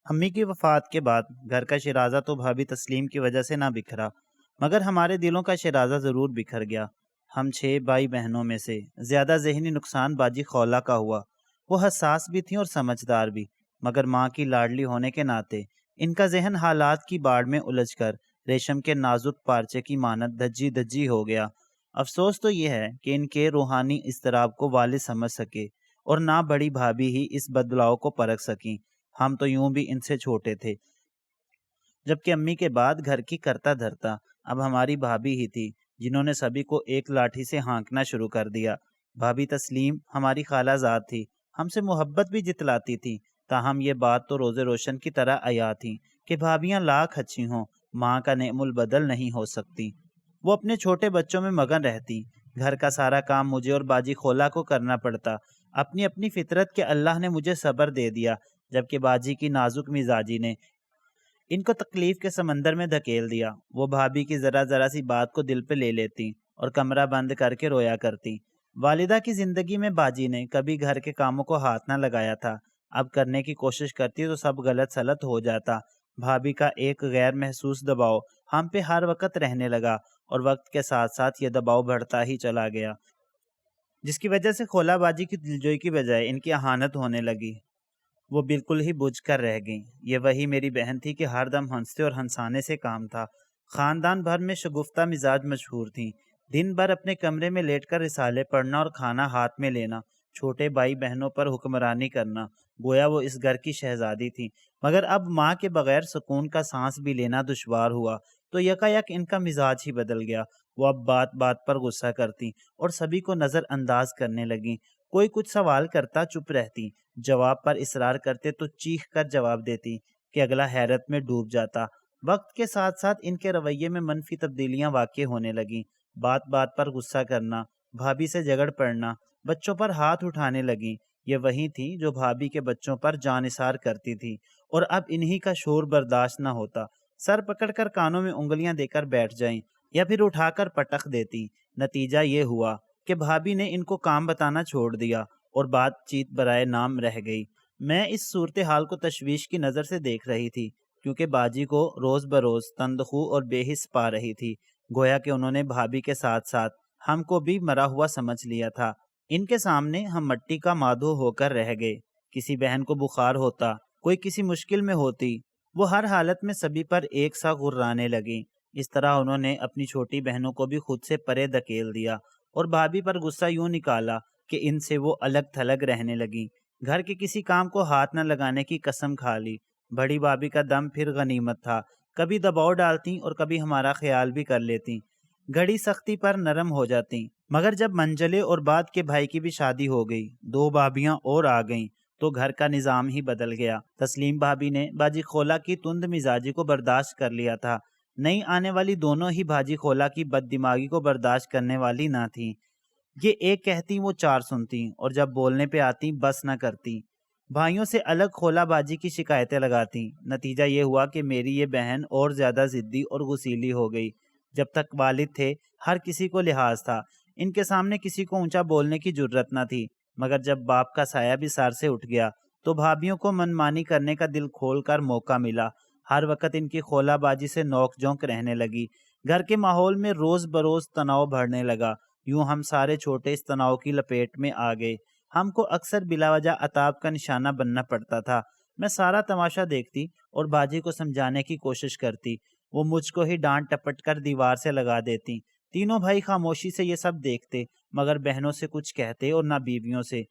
امی کی وفات کے بعد گھر کا شیرازہ تو بھابھی تسلیم کی وجہ سے نہ بکھرا، مگر ہمارے دلوں کا شیرازہ ضرور بکھر گیا۔ ہم 6 بھائی بہنوں میں سے زیادہ ذہنی نقصان باجی خولا کا ہوا۔ وہ حساس بھی تھیں اور سمجھدار بھی، مگر ماں کی لاڈلی ہونے کے ناطے ان کا ذہن حالات کی باڑ میں الجھ کر ریشم کے نازک پارچے کی مانند دھجی دھجی ہو گیا۔ افسوس تو یہ ہے کہ ان کے روحانی اضطراب کو والد سمجھ سکے اور نہ بڑی بھابھی ہی اس بدلاؤ کو پرکھ سکیں۔ ہم تو یوں بھی ان سے چھوٹے تھے، جبکہ امی کے بعد گھر کی کرتا دھرتا اب ہماری بھابھی ہی تھی، جنہوں نے سبھی کو ایک لاٹھی سے ہانکنا شروع کر دیا۔ بھابھی تسلیم ہماری خالہ زاد تھی، ہم سے محبت بھی جتلاتی تھی، تاہم یہ بات تو روز روشن کی طرح عیاں تھی کہ بھابھیاں لاکھ اچھی ہوں، ماں کا نعم البدل نہیں ہو سکتی۔ وہ اپنے چھوٹے بچوں میں مگن رہتی، گھر کا سارا کام مجھے اور باجی خولا کو کرنا پڑتا۔ اپنی اپنی فطرت کے اللہ نے مجھے صبر دے دیا، جبکہ باجی کی نازک مزاجی نے ان کو تکلیف کے سمندر میں دھکیل دیا۔ وہ بھابھی کی ذرا ذرا سی بات کو دل پہ لے لیتی اور کمرہ بند کر کے رویا کرتی۔ والدہ کی زندگی میں باجی نے کبھی گھر کے کاموں کو ہاتھ نہ لگایا تھا، اب کرنے کی کوشش کرتی تو سب غلط سلط ہو جاتا۔ بھابھی کا ایک غیر محسوس دباؤ ہم پہ ہر وقت رہنے لگا اور وقت کے ساتھ ساتھ یہ دباؤ بڑھتا ہی چلا گیا، جس کی وجہ سے خولا باجی کی دلجوئی کی بجائے ان کی اہانت ہونے لگی۔ وہ بالکل ہی بجھ کر رہ گئیں۔ یہ وہی میری بہن تھی کہ ہر دم ہنستے اور ہنسانے سے کام تھا۔ خاندان بھر میں شگفتہ مزاج مشہور تھیں، دن بھر اپنے کمرے میں لیٹ کر رسالے پڑھنا اور کھانا ہاتھ میں لینا، چھوٹے بھائی بہنوں پر حکمرانی کرنا، گویا وہ اس گھر کی شہزادی تھی۔ مگر اب ماں کے بغیر سکون کا سانس بھی لینا دشوار ہوا تو یکایک ان کا مزاج ہی بدل گیا۔ وہ اب بات بات پر غصہ کرتی اور سبھی کو نظر انداز کرنے لگیں۔ کوئی کچھ سوال کرتا چپ رہتی، جواب پر اصرار کرتے تو چیخ کر جواب دیتی کہ اگلا حیرت میں ڈوب جاتا۔ وقت کے ساتھ ساتھ ان کے رویے میں منفی تبدیلیاں واقع ہونے لگیں، بات بات پر غصہ کرنا، بھابھی سے جھگڑ پڑنا، بچوں پر ہاتھ اٹھانے لگیں۔ یہ وہی تھی جو بھابھی کے بچوں پر جانثار کرتی تھی اور اب انہی کا شور برداشت نہ ہوتا۔ سر پکڑ کر کانوں میں انگلیاں دے کر بیٹھ جائیں یا پھر اٹھا کر پٹخ دیتی۔ نتیجہ یہ ہوا کہ بھابھی نے ان کو کام بتانا چھوڑ دیا اور بات چیت برائے نام رہ گئی۔ میں اس صورتحال کو تشویش کی نظر سے دیکھ رہی تھی، کیونکہ باجی کو روز بروز تندخو اور بے حس پا رہی تھی، گویا کہ انہوں نے بھابھی کے ساتھ ساتھ ہم کو بھی مرا ہوا سمجھ لیا تھا۔ ان کے سامنے ہم مٹی کا مادھو ہو کر رہ گئے۔ کسی بہن کو بخار ہوتا، کوئی کسی مشکل میں ہوتی، وہ ہر حالت میں سبھی پر ایک سا غرانے لگیں۔ اس طرح انہوں نے اپنی چھوٹی بہنوں کو بھی خود سے پرے دھکیل دیا اور بھابھی پر غصہ یوں نکالا کہ ان سے وہ الگ تھلگ رہنے لگیں۔ گھر کے کسی کام کو ہاتھ نہ لگانے کی قسم کھا لی۔ بڑی بھابھی کا دم پھر غنیمت تھا، کبھی دباؤ ڈالتی اور کبھی ہمارا خیال بھی کر لیتی، گھڑی سختی پر نرم ہو جاتی۔ مگر جب منجلے اور بعد کے بھائی کی بھی شادی ہو گئی، 2 بھابھیاں اور آ گئیں، تو گھر کا نظام ہی بدل گیا۔ تسلیم بھابھی نے باجی خولا کی تند مزاجی کو برداشت کر لیا تھا، نئی آنے والی دونوں ہی باجی خولا کی بد دماغی کو برداشت کرنے والی نہ تھیں۔ یہ ایک کہتی وہ 4 سنتی اور جب بولنے پہ آتی بس نہ کرتی۔ بھائیوں سے الگ خولا باجی کی شکایتیں لگاتی۔ نتیجہ یہ ہوا کہ میری یہ بہن اور زیادہ ضدی اور غسیلی ہو گئی۔ جب تک والد تھے ہر کسی کو لحاظ تھا، ان کے سامنے کسی کو اونچا بولنے کی جرت نہ تھی، مگر جب باپ کا سایہ بھی سر سے اٹھ گیا تو بھابھیوں کو منمانی کرنے کا دل کھول کر موقع ملا۔ ہر وقت ان کی خولا باجی سے نوک جھونک رہنے لگی۔ گھر کے ماحول میں روز بروز تناؤ بڑھنے لگا۔ یوں ہم سارے چھوٹے اس تناؤ کی لپیٹ میں آ گئے۔ ہم کو اکثر بلا وجہ عتاب کا نشانہ بننا پڑتا تھا۔ میں سارا تماشا دیکھتی اور باجی کو سمجھانے کی کوشش کرتی، وہ مجھ کو ہی ڈانٹ ٹپٹ کر دیوار سے لگا دیتی۔ تینوں بھائی خاموشی سے یہ سب دیکھتے، مگر بہنوں سے کچھ کہتے اور نہ بیویوں سے۔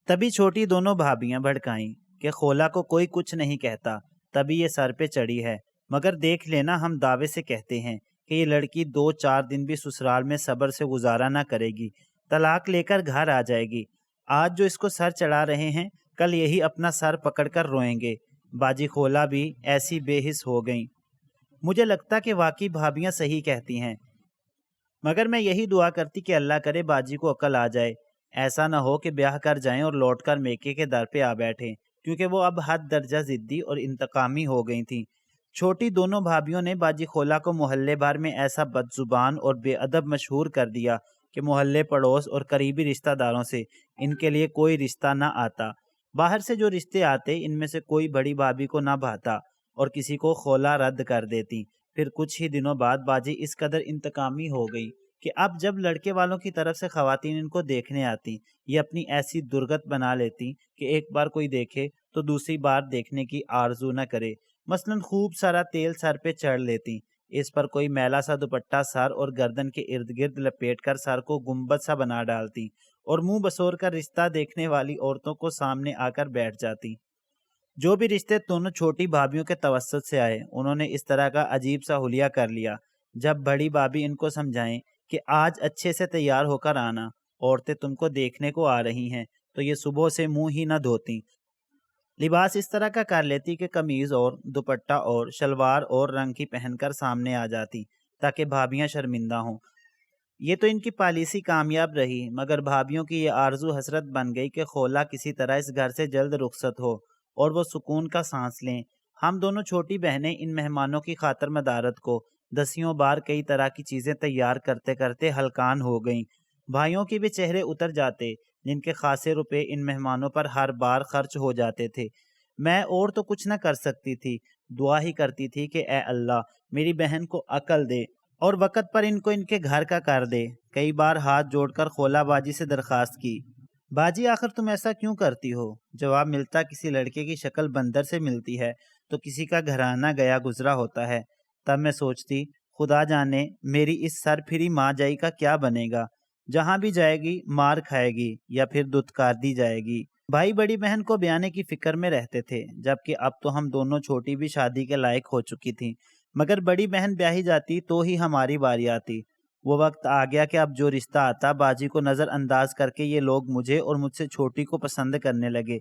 تبھی چھوٹی دونوں بھابیاں بھڑکائیں کہ خولا کو کوئی کچھ نہیں کہتا، تبھی یہ سر پہ چڑھی ہے، مگر دیکھ لینا ہم دعوے سے کہتے ہیں کہ یہ لڑکی 2-4 دن بھی سسرال میں صبر سے گزارا نہ کرے گی، طلاق لے کر گھر آ جائے گی۔ آج جو اس کو سر چڑھا رہے ہیں، کل یہی اپنا سر پکڑ کر روئیں گے۔ باجی خولا بھی ایسی بے حس ہو گئیں۔ مجھے لگتا کہ واقعی بھابیاں صحیح کہتی ہیں، مگر میں یہی دعا کرتی کہ اللہ کرے باجی کو عقل آ جائے، ایسا نہ ہو کہ بیاہ کر جائیں اور لوٹ کر میکے کے در پہ آ بیٹھیں، کیونکہ وہ اب حد درجہ ضدی اور انتقامی ہو گئی تھیں۔ چھوٹی دونوں بھابیوں نے باجی خولا کو محلے بھر میں ایسا بد زبان اور بے ادب مشہور کر دیا کہ محلے پڑوس اور قریبی رشتہ داروں سے ان کے لیے کوئی رشتہ نہ آتا۔ باہر سے جو رشتے آتے ان میں سے کوئی بڑی بھابھی کو نہ بھاتا اور کسی کو خولا رد کر دیتی۔ پھر کچھ ہی دنوں بعد باجی اس قدر انتقامی ہو گئی کہ اب جب لڑکے والوں کی طرف سے خواتین ان کو دیکھنے آتی یہ اپنی ایسی درگت بنا لیتی کہ ایک بار کوئی دیکھے تو دوسری بار دیکھنے کی آرزو نہ کرے۔ مثلاً خوب سارا تیل سر پہ چڑھ لیتی، اس پر کوئی میلا سا دوپٹہ سر اور گردن کے ارد گرد لپیٹ کر سر کو گنبد سا بنا ڈالتی اور منہ بسور کر رشتہ دیکھنے والی عورتوں کو سامنے آ کر بیٹھ جاتی۔ جو بھی رشتے دونوں چھوٹی بھابھیوں کے توسط سے آئے انہوں نے اس طرح کا عجیب سا حلیہ کر لیا۔ جب بڑی بھابھی ان کو سمجھائیں کہ آج اچھے سے تیار ہو کر آنا، عورتیں تم کو دیکھنے کو آ رہی ہیں، تو یہ صبح سے منہ ہی نہ دھوتی، لباس اس طرح کا کر لیتی کہ قمیض اور دوپٹہ اور شلوار اور رنگ کی پہن کر سامنے آ جاتی تاکہ بھابھیاں شرمندہ ہوں۔ یہ تو ان کی پالیسی کامیاب رہی، مگر بھابھیوں کی یہ آرزو حسرت بن گئی کہ خولا کسی طرح اس گھر سے جلد رخصت ہو اور وہ سکون کا سانس لیں۔ ہم دونوں چھوٹی بہنیں ان مہمانوں کی خاطر مدارت کو دسیوں بار کئی طرح کی چیزیں تیار کرتے کرتے ہلکان ہو گئیں۔ بھائیوں کے بھی چہرے اتر جاتے جن کے خاصے روپے ان مہمانوں پر ہر بار خرچ ہو جاتے تھے۔ میں اور تو کچھ نہ کر سکتی تھی، دعا ہی کرتی تھی کہ اے اللہ میری بہن کو عقل دے اور وقت پر ان کو ان کے گھر کا کر دے۔ کئی بار ہاتھ جوڑ کر خولا باجی سے درخواست کی، باجی آخر تم ایسا کیوں کرتی ہو؟ جواب ملتا کسی لڑکے کی شکل بندر سے ملتی ہے تو کسی کا گھرانہ گیا گزرا ہوتا ہے۔ تب میں سوچتی خدا جانے میری اس سر پھری ماں جائی کا کیا بنے گا، جہاں بھی جائے گی مار کھائے گی یا پھر دتکار دی جائے گی۔ بھائی بڑی بہن کو بیانے کی فکر میں رہتے تھے، جبکہ اب تو ہم دونوں چھوٹی بھی شادی کے لائق ہو چکی تھیں، مگر بڑی بہن بیاہی جاتی تو ہی ہماری باری آتی۔ وہ وقت آ گیا کہ اب جو رشتہ آتا باجی کو نظر انداز کر کے یہ لوگ مجھے اور مجھ سے چھوٹی کو پسند کرنے لگے۔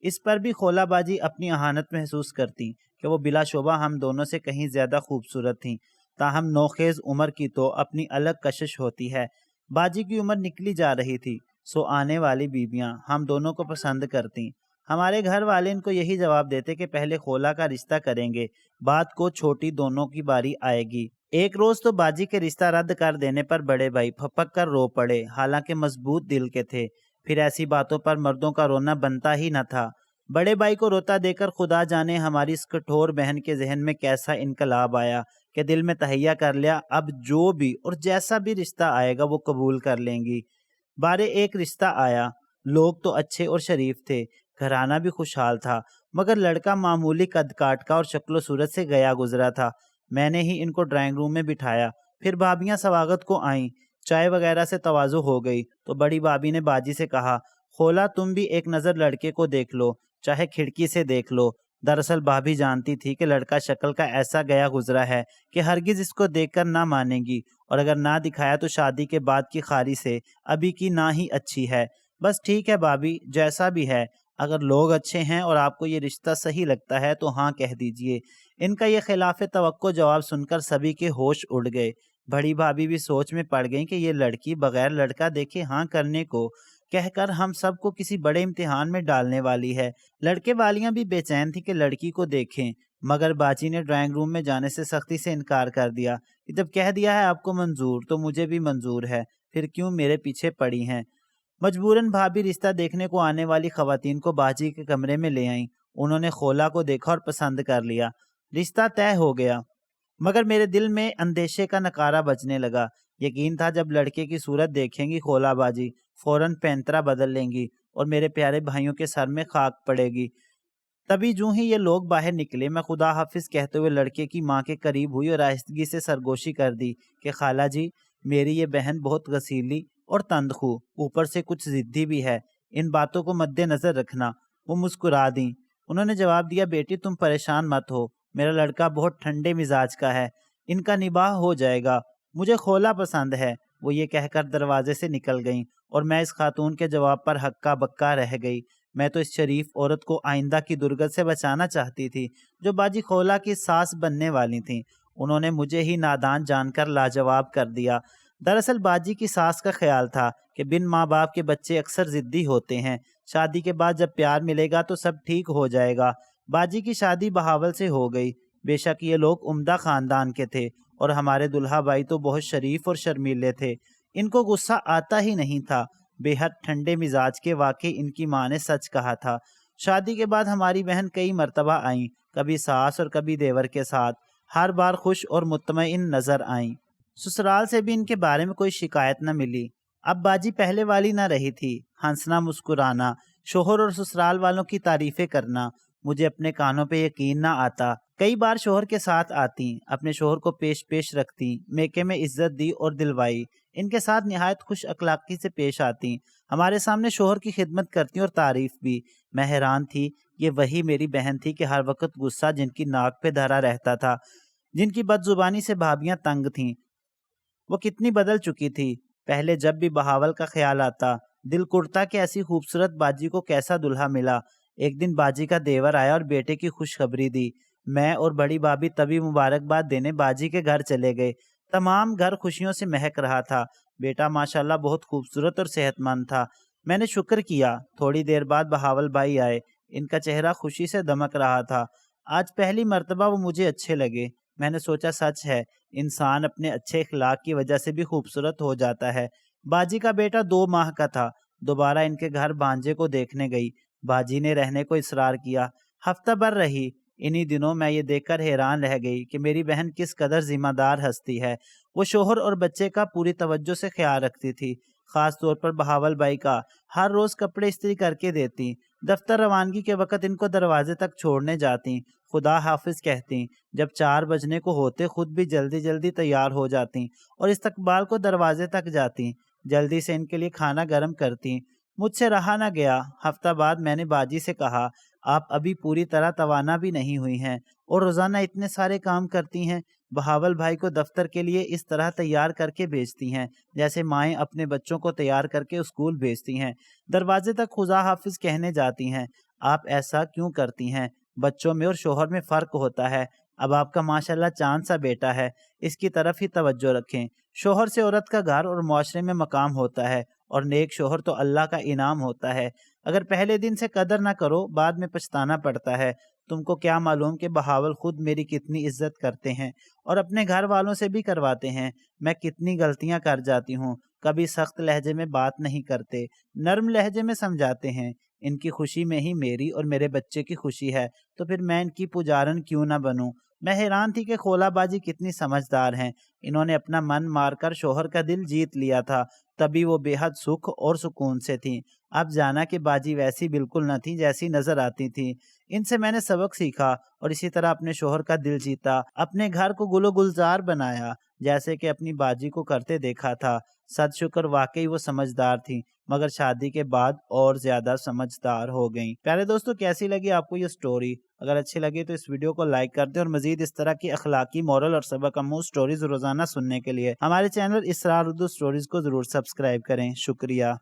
اس پر بھی خولا باجی اپنی اہانت محسوس کرتی کہ وہ بلا شبہ ہم دونوں سے کہیں زیادہ خوبصورت تھیں، تاہم نوخیز عمر کی تو اپنی الگ کشش ہوتی ہے۔ باجی کی عمر نکلی جا رہی تھی، سو آنے والی بیویاں ہم دونوں کو پسند کرتیں۔ ہمارے گھر والے ان کو یہی جواب دیتے کہ پہلے خولا کا رشتہ کریں گے، بعد کو چھوٹی دونوں کی باری آئے گی۔ ایک روز تو باجی کے رشتہ رد کر دینے پر بڑے بھائی پھپک کر رو پڑے، حالانکہ مضبوط دل کے تھے۔ پھر ایسی باتوں پر مردوں کا رونا بنتا ہی نہ تھا۔ بڑے بھائی کو روتا دے کر خدا جانے ہماری اس کٹھور بہن کے ذہن میں کیسا انقلاب آیا کہ دل میں تہیہ کر لیا اب جو بھی اور جیسا بھی رشتہ آئے گا وہ قبول کر لیں گی۔ بارے ایک رشتہ آیا، لوگ تو اچھے اور شریف تھے، گھرانہ بھی خوشحال تھا، مگر لڑکا معمولی قد کاٹ کا اور شکل و صورت سے گیا گزرا تھا۔ میں نے ہی ان کو ڈرائنگ روم میں بٹھایا، پھر بھابیاں سواگت کو آئیں، چائے وغیرہ سے تواضع ہو گئی تو بڑی بھابی نے باجی سے کہا خولا تم بھی ایک نظر لڑکے کو دیکھ لو، چاہے کھڑکی سے دیکھ لو۔ دراصل بھابی جانتی تھی کہ لڑکا شکل کا ایسا گیا گزرا ہے کہ ہرگز اس کو دیکھ کر نہ مانے گی، اور اگر نہ دکھایا تو شادی کے بعد کی خاری سے ابھی کی نہ ہی اچھی ہے۔ بس ٹھیک ہے بھابی، جیسا بھی ہے، اگر لوگ اچھے ہیں اور آپ کو یہ رشتہ صحیح لگتا ہے تو ہاں کہہ دیجئے۔ ان کا یہ خلاف توقع جواب سن کر سبھی کے ہوش اڑ گئے۔ بڑی بھابی بھی سوچ میں پڑ گئیں کہ یہ لڑکی بغیر لڑکا دیکھے ہاں کرنے کو کہہ کر ہم سب کو کسی بڑے امتحان میں ڈالنے والی ہے۔ لڑکے والیاں بھی بے چین تھی کہ لڑکی کو دیکھیں، مگر باجی نے ڈرائنگ روم میں جانے سے سختی سے انکار کر دیا کہ جب کہہ دیا ہے آپ کو منظور تو مجھے بھی منظور ہے، پھر کیوں میرے پیچھے پڑی ہیں۔ مجبوراً بھابی رشتہ دیکھنے کو آنے والی خواتین کو باجی کے کمرے میں لے آئیں۔ انہوں نے خولا کو دیکھا اور پسند کر لیا، رشتہ طے ہو گیا۔ مگر میرے دل میں اندیشے کا نکارہ بجنے لگا۔ یقین تھا جب لڑکے کی صورت دیکھیں گی خولا باجی فوراً پینترا بدل لیں گی اور میرے پیارے بھائیوں کے سر میں خاک پڑے گی۔ تبھی جوں ہی یہ لوگ باہر نکلے میں خدا حافظ کہتے ہوئے لڑکے کی ماں کے قریب ہوئی اور آہستگی سے سرگوشی کر دی کہ خالہ جی میری یہ بہن بہت غسیلی اور تندخو، اوپر سے کچھ ضدی بھی ہے، ان باتوں کو مد نظر رکھنا۔ وہ مسکرا دیں۔ انہوں نے جواب دیا بیٹی تم پریشان مت ہو، میرا لڑکا بہت ٹھنڈے مزاج کا ہے، ان کا نباہ ہو جائے گا، مجھے خولا پسند ہے۔ وہ یہ کہہ کر دروازے سے نکل گئیں اور میں اس خاتون کے جواب پر ہکا بکا رہ گئی۔ میں تو اس شریف عورت کو آئندہ کی درگت سے بچانا چاہتی تھی جو باجی خولا کی ساس بننے والی تھیں۔ انہوں نے مجھے ہی نادان جان کر لاجواب کر دیا۔ دراصل باجی کی ساس کا خیال تھا کہ بن ماں باپ کے بچے اکثر ضدی ہوتے ہیں، شادی کے بعد جب پیار ملے گا تو سب ٹھیک ہو جائے گا۔ باجی کی شادی بہاول سے ہو گئی۔ بے شک یہ لوگ عمدہ خاندان کے تھے اور ہمارے دلہا بھائی تو بہت شریف اور شرمیلے تھے، ان کو غصہ آتا ہی نہیں تھا، بے حد ٹھنڈے مزاج کے، واقعی ان کی ماں نے سچ کہا تھا۔ شادی کے بعد ہماری بہن کئی مرتبہ آئیں، کبھی ساس اور کبھی دیور کے ساتھ، ہر بار خوش اور مطمئن نظر آئیں۔ سسرال سے بھی ان کے بارے میں کوئی شکایت نہ ملی۔ اب باجی پہلے والی نہ رہی تھی، ہنسنا مسکرانا، شوہر اور سسرال والوں کی تعریفیں کرنا، مجھے اپنے کانوں پہ یقین نہ آتا۔ کئی بار شوہر کے ساتھ آتی، اپنے شوہر کو پیش رکھتی، میکے میں عزت دی اور دلوائی، ان کے ساتھ نہایت خوش اخلاقی سے پیش آتی، ہمارے سامنے شوہر کی خدمت کرتی اور تعریف بھی۔ میں حیران تھی، یہ وہی میری بہن تھی کہ ہر وقت غصہ جن کی ناک پہ دھرا رہتا تھا، جن کی بد زبانی سے بھابیاں تنگ تھیں۔ وہ کتنی بدل چکی تھی۔ پہلے جب بھی بہاول کا خیال آتا، دل کرتا کہ ایسی خوبصورت باجی کو کیسا دلہا ملا۔ ایک دن باجی کا دیور آیا اور بیٹے کی خوشخبری دی۔ میں اور بڑی بھابی تبھی مبارکباد دینے باجی کے گھر چلے گئے۔ تمام گھر خوشیوں سے مہک رہا تھا۔ بیٹا ماشاءاللہ بہت خوبصورت اور صحت مند تھا۔ میں نے شکر کیا۔ تھوڑی دیر بعد بہاول بھائی آئے، ان کا چہرہ خوشی سے دمک رہا تھا۔ آج پہلی مرتبہ وہ مجھے اچھے لگے۔ میں نے سوچا سچ ہے، انسان اپنے اچھے اخلاق کی وجہ سے بھی خوبصورت ہو جاتا ہے۔ باجی کا بیٹا 2 ماہ کا تھا۔ دوبارہ ان کے گھر بھانجے کو دیکھنے گئی۔ باجی نے رہنے کو اصرار کیا۔ ہفتہ بھر رہی۔ انہی دنوں میں یہ دیکھ کر حیران رہ گئی کہ میری بہن کس قدر ذمہ دار ہستی ہے۔ وہ شوہر اور بچے کا پوری توجہ سے خیال رکھتی تھی، خاص طور پر بہاول بھائی کا۔ ہر روز کپڑے استری کر کے دیتی، دفتر روانگی کے وقت ان کو دروازے تک چھوڑنے جاتی، خدا حافظ کہتی، جب 4 بجنے کو ہوتے خود بھی جلدی جلدی تیار ہو جاتی اور استقبال کو دروازے تک جاتی، جلدی سے ان کے لیے کھانا گرم کرتی۔ مجھ سے رہا نہ گیا۔ ہفتہ بعد میں نے باجی سے کہا، آپ ابھی پوری طرح توانا بھی نہیں ہوئی ہیں اور روزانہ اتنے سارے کام کرتی ہیں۔ بہاول بھائی کو دفتر کے لیے اس طرح تیار کر کے بھیجتی ہیں جیسے مائیں اپنے بچوں کو تیار کر کے اسکول بھیجتی ہیں، دروازے تک خدا حافظ کہنے جاتی ہیں۔ آپ ایسا کیوں کرتی ہیں؟ بچوں میں اور شوہر میں فرق ہوتا ہے۔ اب آپ کا ماشاءاللہ چاند سا بیٹا ہے، اس کی طرف ہی توجہ رکھیں۔ شوہر سے عورت کا گھر اور معاشرے میں مقام ہوتا ہے، اور نیک شوہر تو اللہ کا انعام ہوتا ہے۔ اگر پہلے دن سے قدر نہ کرو، بعد میں پچھتانا پڑتا ہے۔ تم کو کیا معلوم کہ بہاول خود میری کتنی عزت کرتے ہیں اور اپنے گھر والوں سے بھی کرواتے ہیں۔ میں کتنی غلطیاں کر جاتی ہوں۔ کبھی سخت لہجے میں بات نہیں کرتے، نرم لہجے میں سمجھاتے ہیں۔ ان کی خوشی میں ہی میری اور میرے بچے کی خوشی ہے، تو پھر میں ان کی پجارن کیوں نہ بنوں؟ میں حیران تھی کہ خولا باجی کتنی سمجھدار ہیں۔ انہوں نے اپنا من مار کر شوہر کا دل جیت لیا تھا، تبھی وہ بے حد سکھ اور سکون سے تھیں۔ اب جانا کہ باجی ویسی بالکل نہ تھی جیسی نظر آتی تھی۔ ان سے میں نے سبق سیکھا اور اسی طرح اپنے شوہر کا دل جیتا، اپنے گھر کو گل و گلزار بنایا جیسے کہ اپنی باجی کو کرتے دیکھا تھا۔ صد شکر واقعی وہ سمجھدار تھیں، مگر شادی کے بعد اور زیادہ سمجھدار ہو گئیں۔ پیارے دوستو، کیسی لگی آپ کو یہ سٹوری؟ اگر اچھی لگی تو اس ویڈیو کو لائک کر دیں، اور مزید اس طرح کی اخلاقی، مورل اور سبق آموز سٹوریز روزانہ سننے کے لیے ہمارے چینل اسرار اردو سٹوریز کو ضرور سبسکرائب کریں۔ شکریہ۔